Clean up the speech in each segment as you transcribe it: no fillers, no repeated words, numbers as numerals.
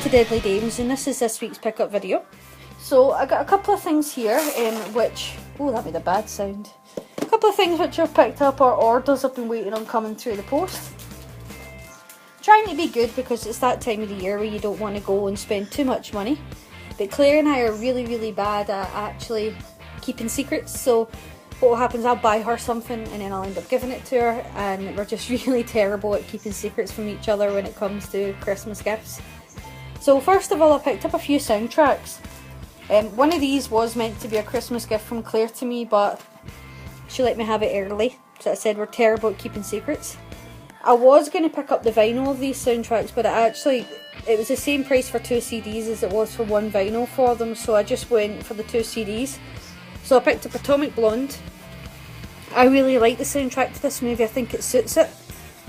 to Deadly Dames, and this is this week's pickup video. So I got a couple of things here which, oh, that made a bad sound. A couple of things which I've picked up, or orders I've been waiting on coming through the post. Trying to be good because it's that time of the year where you don't want to go and spend too much money. But Claire and I are really bad at actually keeping secrets, so what happens, I'll buy her something and then I'll end up giving it to her, and we're just really terrible at keeping secrets from each other when it comes to Christmas gifts. So first of all, I picked up a few soundtracks. One of these was meant to be a Christmas gift from Claire to me, but she let me have it early, so I said we're terrible at keeping secrets. I was going to pick up the vinyl of these soundtracks, but it was the same price for 2 CDs as it was for 1 vinyl for them, so I just went for the 2 CDs. So I picked up Atomic Blonde. I really like the soundtrack to this movie. I think it suits it.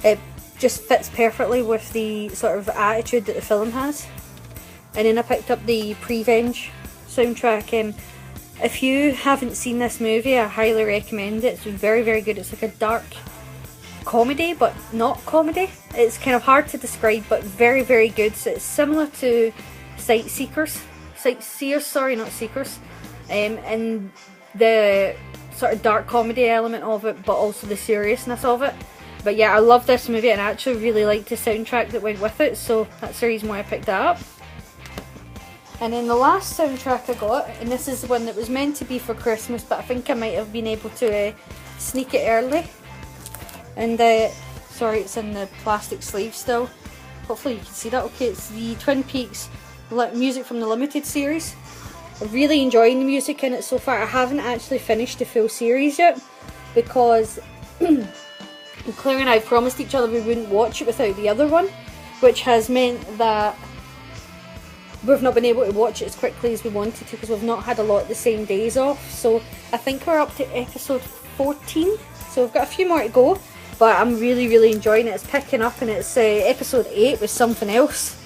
It just fits perfectly with the sort of attitude that the film has. And then I picked up the Prevenge soundtrack. If you haven't seen this movie, I highly recommend it. It's very good. It's like a dark comedy, but not comedy. It's kind of hard to describe, but very good. So it's similar to Sightseers, not Seekers. And the sort of dark comedy element of it, but also the seriousness of it. But yeah, I love this movie and I actually really liked the soundtrack that went with it, so that's the reason why I picked that up. And then the last soundtrack I got, and this is the one that was meant to be for Christmas, but I think I might have been able to sneak it early. And sorry, it's in the plastic sleeve still. Hopefully you can see that okay. It's the Twin Peaks music from the Limited series. I'm really enjoying the music in it so far. I haven't actually finished the full series yet because Claire and I promised each other we wouldn't watch it without the other one, which has meant that we've not been able to watch it as quickly as we wanted to because we've not had a lot of the same days off. So I think we're up to episode 14, so we've got a few more to go, but I'm really enjoying it. It's picking up, and it's episode 8 with something else.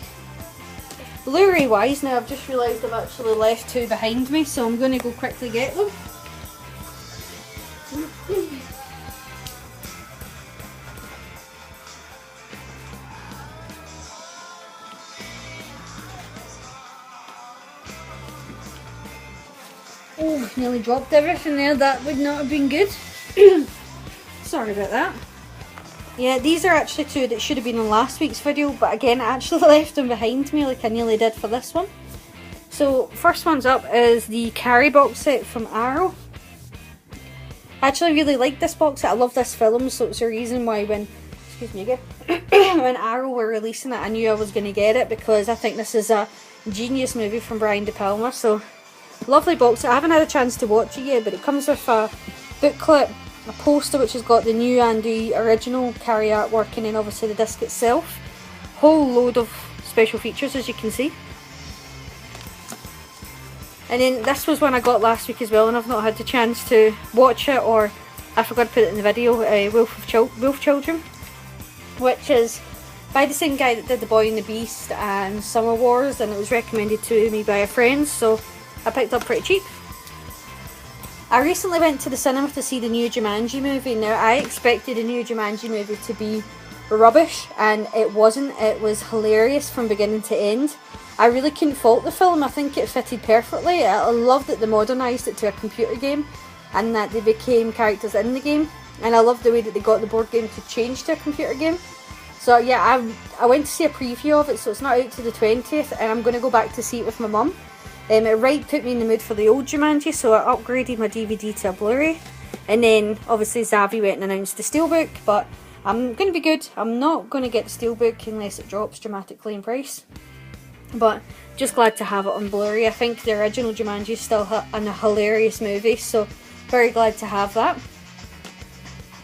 Blu-ray wise, now I've just realised I've actually left 2 behind me, so I'm going to go quickly get them. Oh, nearly dropped everything there. That would not have been good. Sorry about that. Yeah, these are actually 2 that should have been in last week's video, but again, I actually left them behind me like I nearly did for this one. So, first one's up is the Carrie box set from Arrow. I actually really like this box set. I love this film, so it's a reason why when Arrow were releasing it, I knew I was going to get it because I think this is a genius movie from Brian De Palma. So, lovely box set. I haven't had a chance to watch it yet, but it comes with a booklet, a poster which has got the new and the original Carrie artwork, and then obviously the disc itself. Whole load of special features, as you can see. And then this was one I got last week as well, and I've not had the chance to watch it, or I forgot to put it in the video. Wolf Children, which is by the same guy that did The Boy and the Beast and Summer Wars, and it was recommended to me by a friend, so I picked up pretty cheap. I recently went to the cinema to see the new Jumanji movie. Now, I expected the new Jumanji movie to be rubbish, and it wasn't. It was hilarious from beginning to end. I really couldn't fault the film. I think it fitted perfectly. I love that they modernised it to a computer game and that they became characters in the game. And I love the way that they got the board game to change to a computer game. So yeah, I went to see a preview of it, so it's not out to the 20th, and I'm going to go back to see it with my mum. It put me in the mood for the old Jumanji, so I upgraded my DVD to a Blu-ray. And then, obviously, Zavvi went and announced the Steelbook, but I'm going to be good. I'm not going to get the Steelbook unless it drops dramatically in price. But just glad to have it on Blu-ray. I think the original Jumanji is still a hilarious movie, so very glad to have that.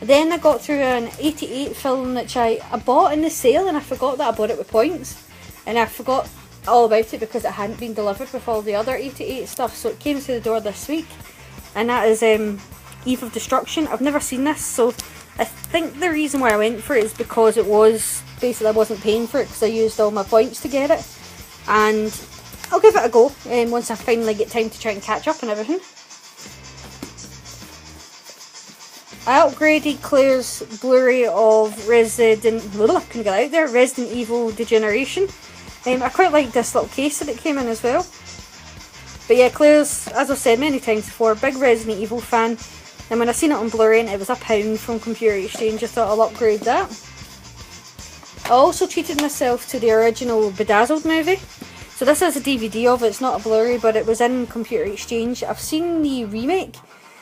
Then I got through an 88 film which I bought in the sale, and I forgot that I bought it with points. And I forgot all about it because it hadn't been delivered with all the other 88 stuff, so it came to the door this week, and that is Eve of Destruction. I've never seen this, so I think the reason why I went for it is because it was basically I wasn't paying for it because I used all my points to get it, and I'll give it a go once I finally get time to try and catch up and everything. I upgraded Claire's Blu-ray of Resident Evil Degeneration. I quite like this little case that it came in as well. But yeah, Claire's, as I've said many times before, big Resident Evil fan. And when I seen it on Blu-ray and it was £1 from Computer Exchange, I thought I'll upgrade that. I also treated myself to the original Bedazzled movie. So this is a DVD of it, it's not a Blu-ray, but it was in Computer Exchange. I've seen the remake,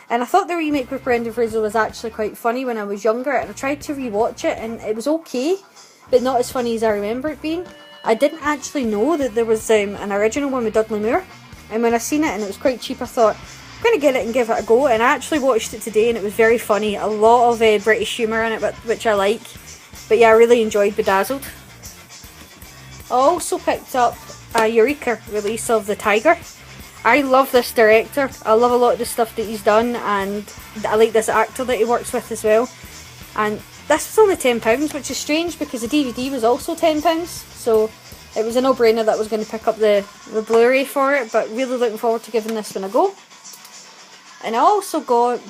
and I thought the remake with Brendan Fraser was actually quite funny when I was younger, and I tried to rewatch it and it was okay, but not as funny as I remember it being. I didn't actually know that there was an original one with Dudley Moore, and when I seen it and it was quite cheap, I thought, I'm going to get it and give it a go, and I actually watched it today and it was very funny. A lot of British humour in it, which I like. But yeah, I really enjoyed Bedazzled. I also picked up a Eureka release of The Tiger. I love this director. I love a lot of the stuff that he's done, and I like this actor that he works with as well. And this was only £10, which is strange because the DVD was also £10. So it was a no-brainer that I was going to pick up the Blu-ray for it, but really looking forward to giving this one a go. And I also got,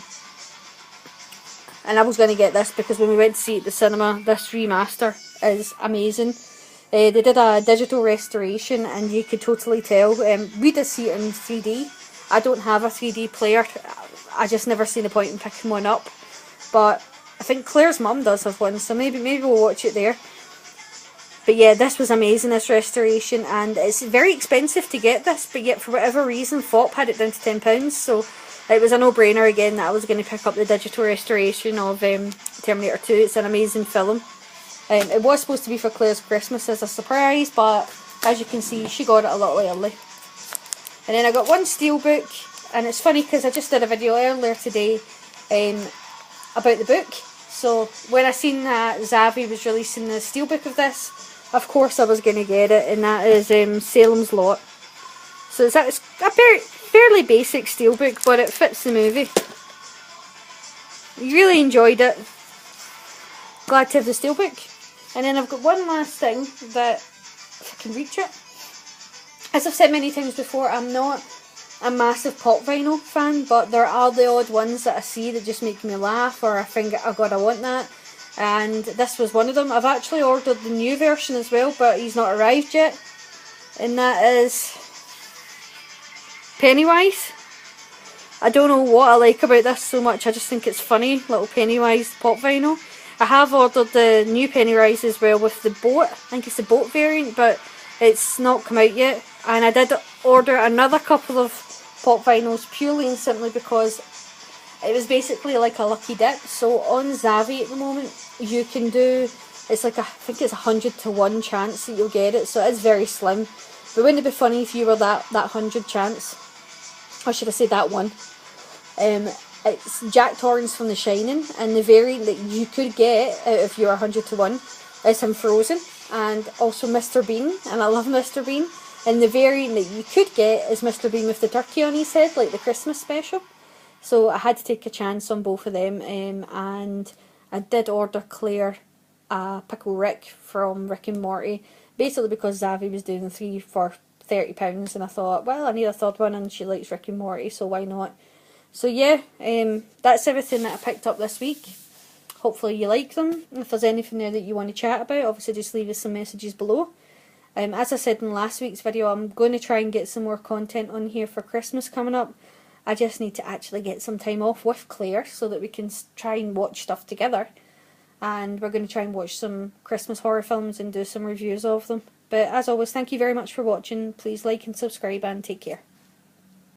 and I was going to get this because when we went to see it at the cinema, this remaster is amazing. They did a digital restoration and you could totally tell. We did see it in 3D. I don't have a 3D player. I just never seen the point in picking one up. But I think Claire's mum does have one, so maybe we'll watch it there. But yeah, this was amazing, this restoration, and it's very expensive to get this, but yet for whatever reason FOP had it down to £10, so it was a no-brainer again that I was going to pick up the digital restoration of Terminator 2. It's an amazing film. It was supposed to be for Claire's Christmas as a surprise, but as you can see, she got it a little early. And then I got one steelbook, and it's funny because I just did a video earlier today about the book. So when I seen that Zavvi was releasing the steelbook of this, of course I was going to get it, and that is Salem's Lot. So it's a fairly basic steelbook, but it fits the movie. Really enjoyed it. Glad to have the steelbook. And then I've got one last thing that, if I can reach it. As I've said many times before, I'm not a massive pop vinyl fan, but there are the odd ones that I see that just make me laugh, or I think, oh god, I want that. And this was one of them. I've actually ordered the new version as well, but he's not arrived yet. And that is Pennywise. I don't know what I like about this so much, I just think it's funny, little Pennywise pop vinyl. I have ordered the new Pennywise as well with the boat. I think it's the boat variant, but it's not come out yet. And I did order another couple of pop vinyls purely and simply because it was basically like a lucky dip. So on Zavvi at the moment, you can do, it's like I think it's 100 to 1 chance that you'll get it. So it's very slim. But wouldn't it be funny if you were that 100 chance? Or should I say that one? It's Jack Torrance from The Shining, and the variant that you could get out of your 100 to 1 is him frozen, and also Mr. Bean, and I love Mr. Bean. And the variant that you could get is Mr. Bean with the turkey on his head, like the Christmas special. So I had to take a chance on both of them, and I did order Claire a Pickle Rick from Rick and Morty, basically because Zavvi was doing 3 for £30, and I thought, well, I need a third one, and she likes Rick and Morty, so why not? So yeah, that's everything that I picked up this week. Hopefully you like them. If there's anything there that you want to chat about, obviously just leave us some messages below. As I said in last week's video, I'm going to try and get some more content on here for Christmas coming up. I just need to actually get some time off with Claire so that we can try and watch stuff together. And we're going to try and watch some Christmas horror films and do some reviews of them. But as always, thank you very much for watching. Please like and subscribe and take care.